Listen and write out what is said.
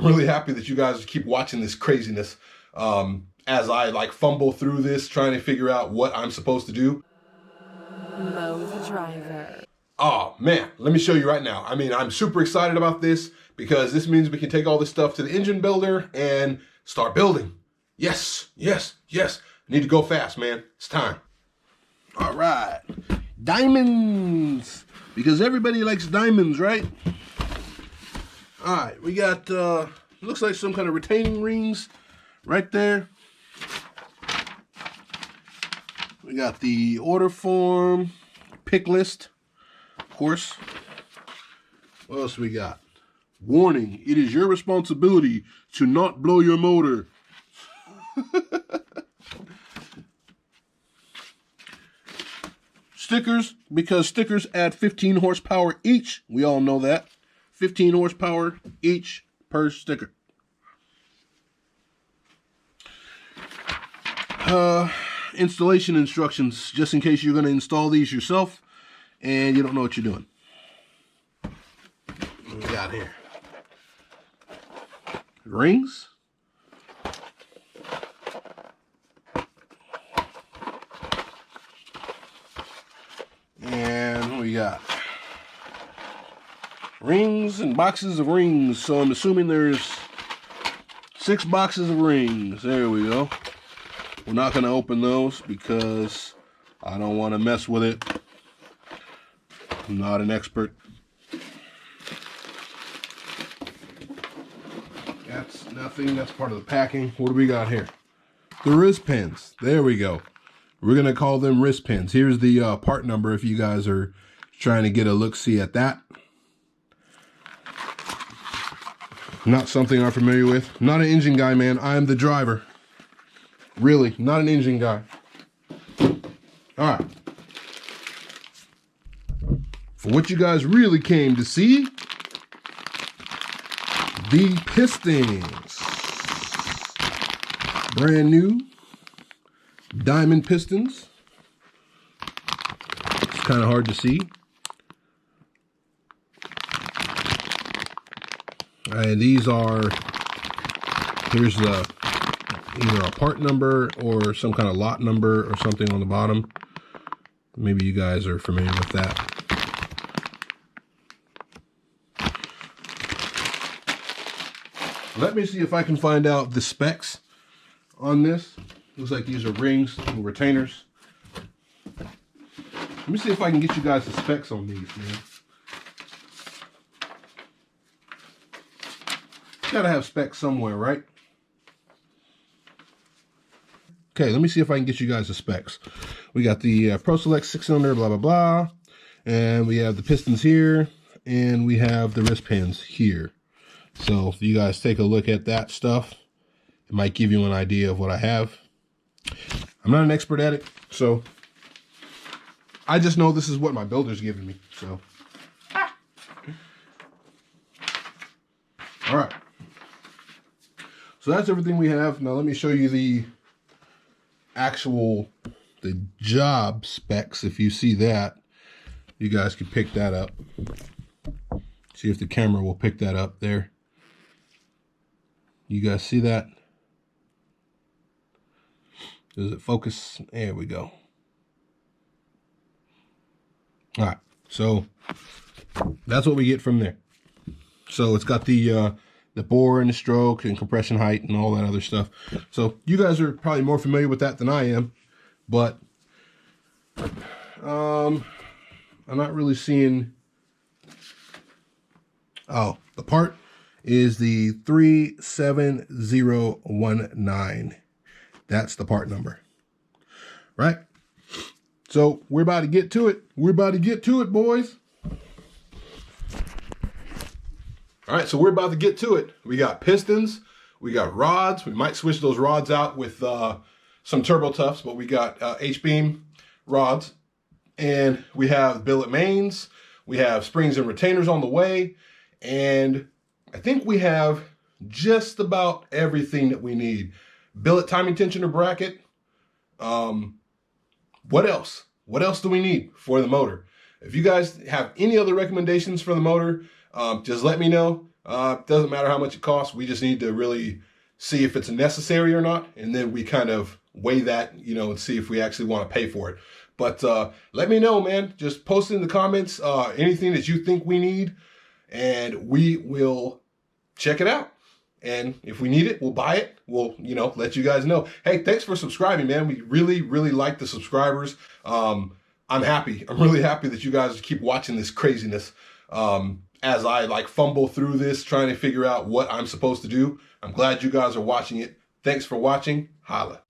really happy that you guys keep watching this craziness as I like fumble through this, trying to figure out what I'm supposed to do. MoeTheDriver. Oh man, let me show you right now. I mean, I'm super excited about this because this means we can take all this stuff to the engine builder and start building. Yes, yes, yes. I need to go fast, man. It's time. All right. Diamonds. Because everybody likes diamonds, right? All right, we got, looks like some kind of retaining rings right there. We got the order form, pick list, of course. What else we got? Warning, it is your responsibility to not blow your motor. Stickers, because stickers add 15 horsepower each. We all know that. 15 horsepower each per sticker. Installation instructions, just in case you're going to install these yourself and you don't know what you're doing. What we got here? Rings. And we got rings and boxes of rings. So I'm assuming there's 6 boxes of rings. There we go. We're not going to open those because I don't want to mess with it. I'm not an expert. That's nothing. That's part of the packing. What do we got here? The wrist pins. There we go. We're going to call them wrist pins. Here's the part number if you guys are trying to get a look-see at that. Not something I'm familiar with. Not an engine guy, man. I am the driver. Really, not an engine guy. All right. For what you guys really came to see, the Pistons. Brand new diamond pistons. It's kind of hard to see. And these are, here's the either a part number or some kind of lot number or something on the bottom. Maybe you guys are familiar with that. Let me see if I can find out the specs on this. Looks like these are rings and retainers. Let me see if I can get you guys the specs on these, man. Gotta have specs somewhere, right? Okay, let me see if I can get you guys the specs. We got the Pro Select 6-cylinder, blah, blah, blah. And we have the pistons here. And we have the wrist pins here. So if you guys take a look at that stuff, it might give you an idea of what I have. I'm not an expert at it, so I just know this is what my builder's giving me. So, all right. So that's everything we have. Now let me show you the job specs. If you see that, you guys can pick that up. See if the camera will pick that up there. You guys see that? Does it focus? There we go. All right, so that's what we get from there. So it's got the bore and the stroke and compression height and all that other stuff. So you guys are probably more familiar with that than I am, but I'm not really seeing. Oh, the part is the 37019. That's the part number, right? So we're about to get to it. We're about to get to it, boys. All right, so we're about to get to it. We got pistons, we got rods. We might switch those rods out with some Turbo Toughs, but we got H-beam rods, and we have billet mains. We have springs and retainers on the way, and I think we have just about everything that we need. Billet timing tensioner bracket. What else? What else do we need for the motor? If you guys have any other recommendations for the motor, just let me know. Doesn't matter how much it costs. We just need to really see if it's necessary or not. And then we kind of weigh that, and see if we actually want to pay for it. But let me know, man. Just post in the comments anything that you think we need, and we will check it out. And if we need it, we'll buy it. We'll, let you guys know. Hey, thanks for subscribing, man. We really, really like the subscribers. I'm happy. I'm really happy that you guys keep watching this craziness. As I fumble through this, trying to figure out what I'm supposed to do. I'm glad you guys are watching it. Thanks for watching. Holla.